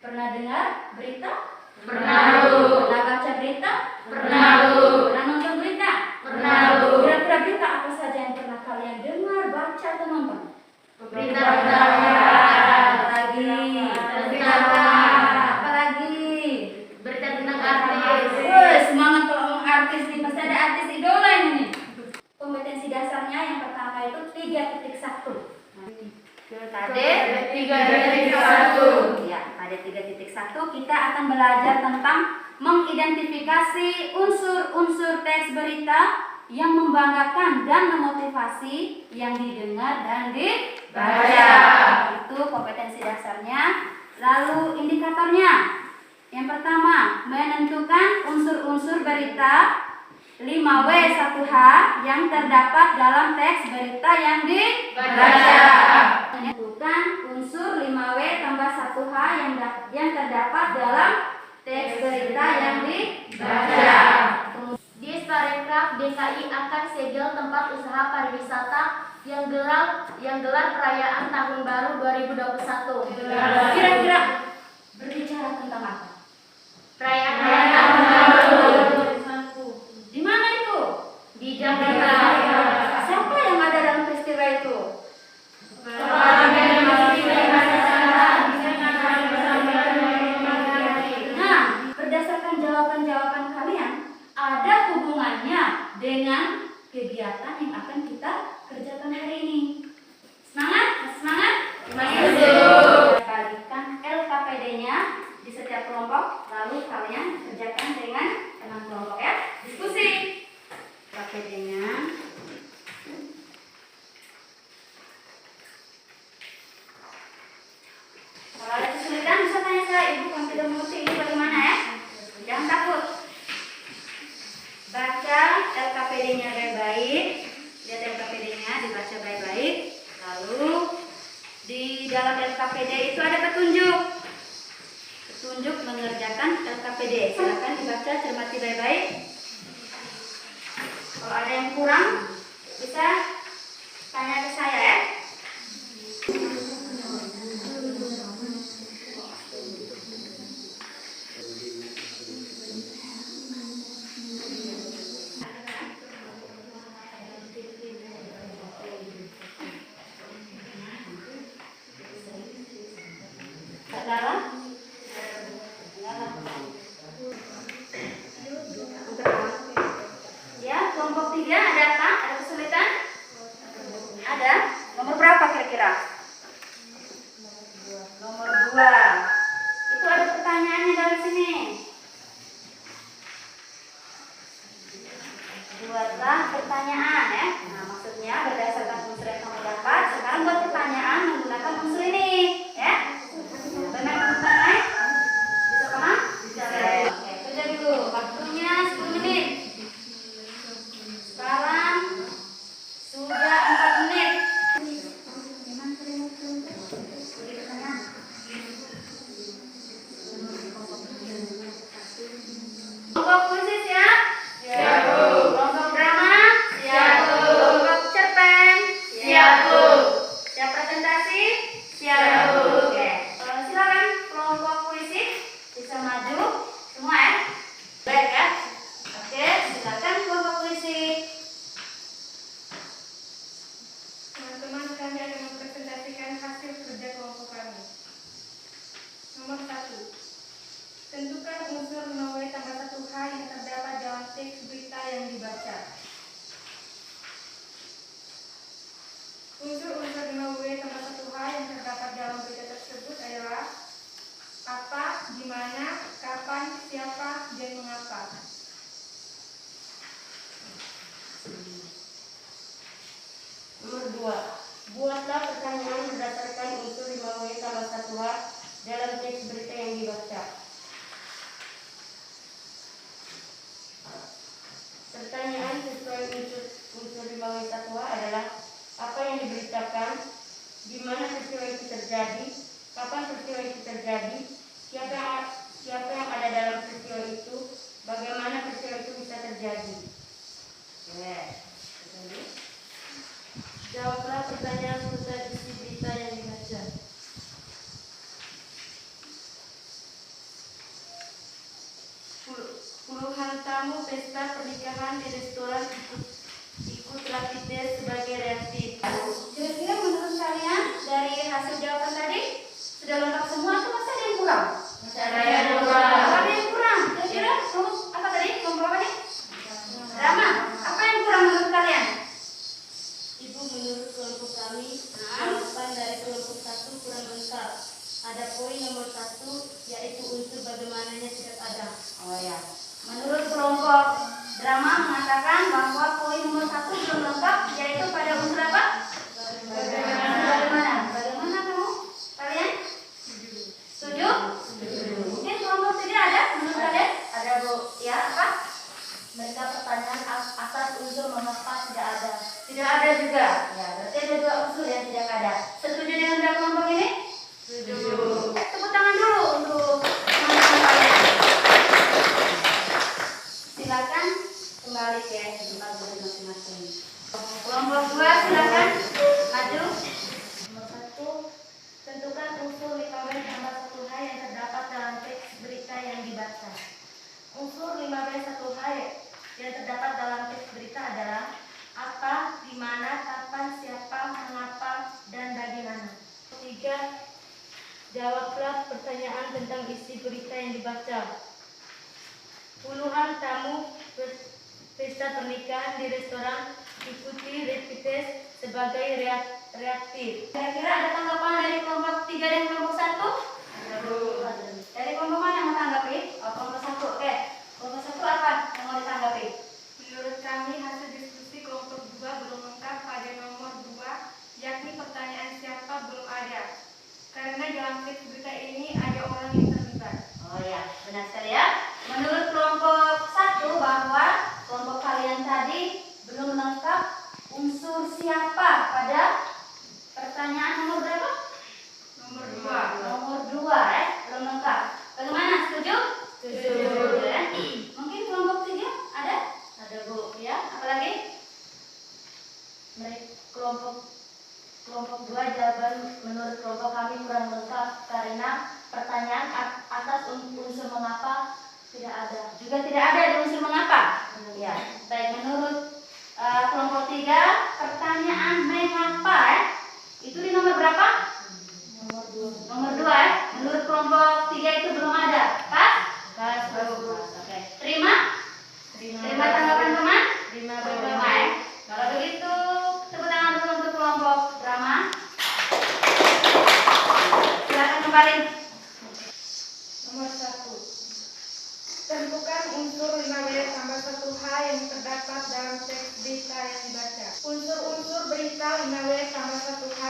Pernah dengar berita? Pernah, Bu. Pernah baca berita? Pernah, Bu. Pernah nonton berita? Pernah, Bu. Kira-kira berita apa saja yang pernah kalian dengar, baca, atau nonton? Berita Apalagi? berita tentang artis. Wih, semangat kalau ngomong artis nih, pasti ada artis idola ini nih. Kompetensi dasarnya yang pertama itu 3.1. Pada 3.1. Ya, pada 3.1 kita akan belajar tentang mengidentifikasi unsur-unsur teks berita yang membanggakan dan memotivasi yang didengar dan dibaca. Itu kompetensi dasarnya. Lalu indikatornya. Yang pertama, menentukan unsur-unsur berita 5W1H yang terdapat dalam teks berita yang dibaca. Menentukan unsur 5W tambah 1H yang terdapat dalam teks berita yang dibaca. Di Parekraf, DKI akan segel tempat usaha pariwisata yang gelar perayaan Tahun Baru 2021. Kira-kira berbicara tentang apa? Perayaan Tahun Baru. Di mana itu? Di Jakarta. Siapa yang ada dalam peristiwa itu? Nah, berdasarkan jawaban-jawaban kalian, ada hubungannya dengan kegiatan yang akan kita kerjakan hari ini. Semangat? Masih semangat? Bagikan LKPD-nya di setiap kelompok, lalu kalian kerjakan dengan teman kelompok ya. Diskusi. LKPD-nya. Kalau ada kesulitan bisa tanya saya, Ibu kalau tidak mengerti ini bagaimana ya. Jangan takut. Baca LKPD-nya baik-baik. Lihat LKPD-nya, dibaca baik-baik. Lalu di dalam LKPD itu ada petunjuk. Petunjuk mengerjakan LKPD. Silakan dibaca, cermati baik-baik. Kalau ada yang kurang, bisa tanya ke saya ya. Ya, kelompok 3 ada apa? Ada kesulitan? Ada. Nomor berapa kira-kira? Nomor 2. Itu ada pertanyaannya dalam sini. Buatlah pertanyaan ya. Nah, maksudnya berdasarkan unsur yang kamu dapat, sekarang buat pertanyaan menggunakan unsur ini, ya. Benar teman-teman? Bisa paham? Bisa. Oke, kerja dulu. Waktunya 10 menit. Sekarang sudah 4 menit. Kelompok puisi siap? Siap, Bu. Kelompok drama? Siap, Bu. Kelompok cerpen? Siap, Bu. Siap presentasi? Siap, Bu. Oke. Silakan kelompok puisi bisa maju semua ya. Baik ya. Oke, silakan kelompok puisi. Teman-teman, kami akan mempresentasikan hasil kerja kelompok kami. Nomor 1. Tentukan unsur 5W tambah 1H yang terdapat dalam teks berita yang dibaca. Unsur-unsur 5W tambah 1H yang terdapat dalam berita tersebut adalah apa, di mana, kapan, siapa, dan mengapa. Nomor 2. Buatlah pertanyaan berdasarkan unsur 5W tambah 1H dalam teks berita yang dibaca. Pertanyaan sesuai unsur 5W1H adalah apa yang diberitakan, di mana peristiwa itu terjadi, kapan peristiwa itu terjadi, siapa yang ada dalam peristiwa itu, bagaimana peristiwa itu bisa terjadi. Jawablah pertanyaan seputar isi berita yang dibaca. puluhan tamu pesta pernikahan di restoran ikut rapid test sebagai reaktif. Kira-kira menurut kalian dari hasil jawaban tadi sudah lengkap semua atau masih ada yang kurang? Masih ada yang kurang. Ada yang kurang. Kira-kira kamu apa tadi? Kelompok apa nih? Rama, apa yang kurang menurut kalian? Ibu, menurut kelompok kami, jawaban dari kelompok 1 kurang lengkap. Ada poin nomor 1, yaitu unsur bagaimananya tidak ada. Oh ya. Menurut kelompok drama mengatakan bahwa poin nomor 1 belum lengkap, yaitu pada unsur apa? Bagaimana? Bagaimana kamu? Kalian? Setuju? Mungkin kelompok 3 ada menurut kalian? Ada Bu. Ya, apa? Mereka pertanyaan atas unsur mengapa tidak ada. Tidak ada juga. Ya, berarti ada 2 unsur yang tidak ada. Setuju dengan dua kelompok ini? Setuju. Tepuk tangan dulu untuk teman-teman kalian. Silakan kembali ke tempat duduk masing-masing. Kelompok 2 silakan maju. Nomor 1, tentukan unsur 5W tambah 1H yang terdapat dalam teks berita yang dibaca. Unsur 5W 1H yang terdapat dalam teks berita adalah apa, di mana, kapan, siapa, mengapa, dan bagaimana. 3. Jawablah pertanyaan tentang isi berita yang dibaca. Puluhan tamu pesta pernikahan di restoran ikuti rapid test sebagai reaktif. Kira-kira ada tanggapan dari kelompok 3 dan kelompok 1? Dari kelompok mana yang mau tanggapi? Oh, kelompok 1. Oke. Kelompok 1 apa yang mau ditanggapi? Menurut kami, hasil diskusi kelompok 2 belum lengkap pada nomor 2, yakni pertanyaan siapa belum ada. Karena dalam teks berita ini ada orang yang terlibat. Oh ya, benar sekali ya. Menurut kelompok 1 bahwa kelompok kalian tadi belum lengkap unsur siapa pada pertanyaan nomor berapa? Nomor 2. Nomor 2 belum lengkap. Bagaimana? Setuju? Setuju. Ya. Mungkin kelompok 3 ada? Ada, Bu. Ya, apalagi? Mereka kelompok 2 jawaban menurut kelompok kami kurang lengkap karena pertanyaan atas unsur mengapa tidak ada. Juga tidak ada di unsur mengapa. Ya, baik, menurut kelompok 3 pertanyaan mengapa itu di nomor berapa? Nomor 2. Nomor 2 menurut kelompok 3 itu belum ada. Pas? Pas, Bu. Oke. Terima tanggapan teman? Terima, Bu. Terima ya. Kalau begitu tepuk tangan dulu untuk kelompok drama. Silakan kembali. Nomor 1. Tentukan unsur 5W tambah 1H yang terdapat dalam teks berita yang dibaca. Unsur-unsur berita 5W tambah 1H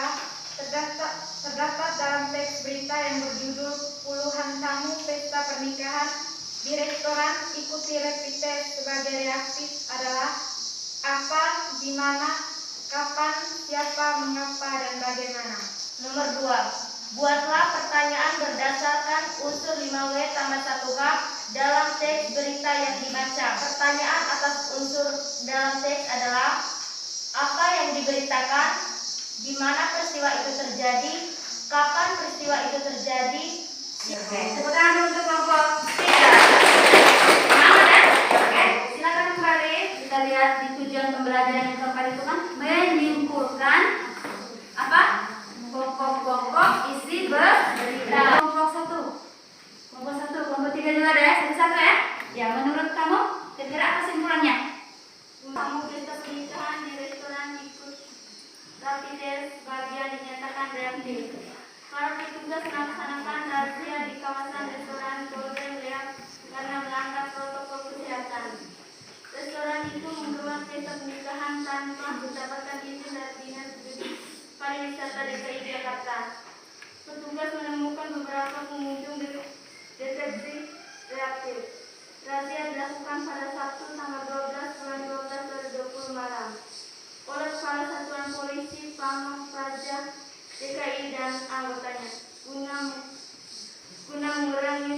terdapat dalam teks berita yang berjudul puluhan tamu pesta pernikahan di restoran ikuti rapid test sebagai reaktif adalah apa, di mana, kapan, siapa, mengapa, dan bagaimana. Nomor 2. Buatlah pertanyaan berdasarkan unsur 5W tambah 1H dalam teks berita yang dibaca. Pertanyaan atas unsur dalam teks adalah apa yang diberitakan, di mana peristiwa itu terjadi, kapan peristiwa itu terjadi. Oke, tepuk tangan dulu untuk kelompok 3. Semangat ya? Oke, silakan kembali. Kita lihat di tujuan pembelajaran yang keempat itu kan menyimpulkan apa? Pokok-pokok isi berita. Kelompok 1. Kelompok 3 juga ada ya, satu-satu ya. Ya, menurut kamu kira-kira apa kesimpulannya? Tamu pesta pernikahan di restoran ikut rapid test bagian dinyatakan reaktif. Para petugas melaksanakan razia di kawasan restoran Golden Leak karena melanggar protokol kesehatan. Restoran itu menggelar pesta pernikahan tanpa mendapatkan izin dari Dinas Pariwisata DKI Jakarta. Petugas menemukan beberapa pengunjung di resepsi reaktif. Razia dilakukan pada Sabtu tanggal 12 bulan 12 2020 malam oleh Kepala Satuan Polisi Pamong Praja DKI dan anggotanya guna mengurangi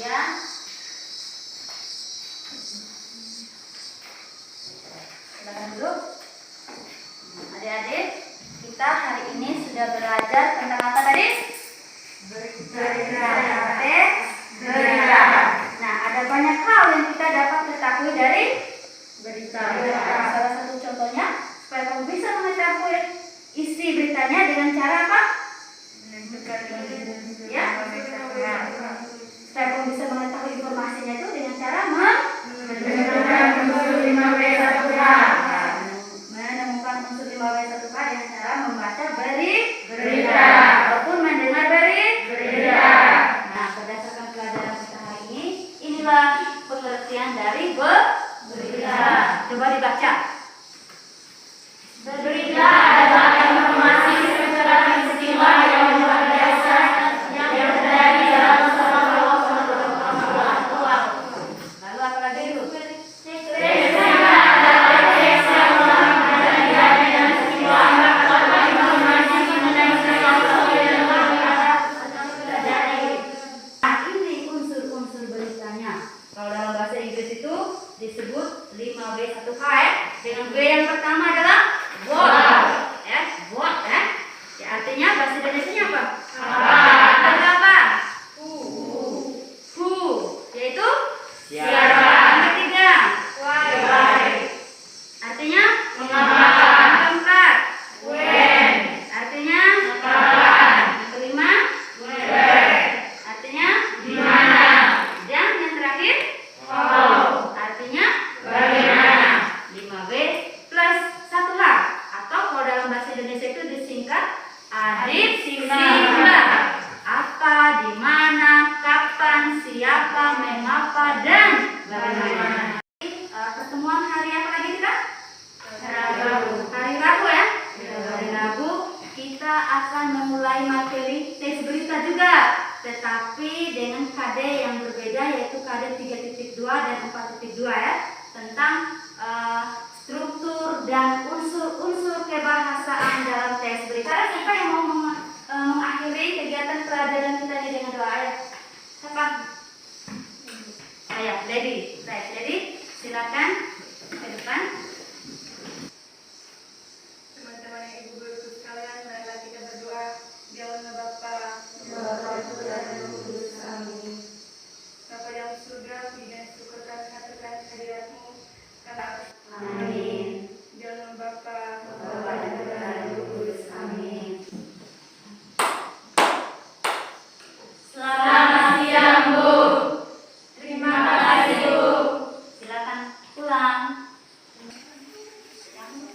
Ya. Silakan duduk. Adik-adik, kita hari ini sudah belajar tentang apa tadi? Berita. Berita. Nah, ada banyak hal yang kita dapat ketahui dari berita. Salah satu contohnya, supaya kamu bisa mengetahui isi beritanya dengan cara apa? Ya. Supaya kamu bisa mengetahui informasinya itu dengan cara menemukan unsur 5W1H dengan cara membaca berita ataupun mendengar berita. Nah, berdasarkan pelajaran kita hari ini, inilah pengertian dari berita. Coba dibaca. Berita adalah informasi secara istimewa yang luar biasa yang terjadi dalam suatu waktu. Lalu apa lagi itu? Disebut 5W1H dengan W yang pertama adalah what. What ya. Artinya bahasa Indonesianya apa? Artinya apa? Who. Yaitu siapa. Yang ketiga why. Artinya mengapa. Yang keempat when. Artinya kapan. Yang kelima where. Artinya di mana. Dan yang terakhir how. Artinya bagaimana. 5W plus 1H atau kalau dalam bahasa Indonesia itu disingkat adip-singkat. Apa, di mana, kapan, siapa, mengapa, dan bagaimana. Pertemuan hari apa lagi kita? Hari Rabu ya. Hari Rabu kita akan memulai materi tes berita juga, tetapi dengan KD yang berbeda, yaitu KD 3.2 dan 4.2 ya, tentang struktur dan unsur-unsur kebahasaan dalam tes berita. Siapa yang mau mengakhiri kegiatan pelajaran kita ini dengan doa ya?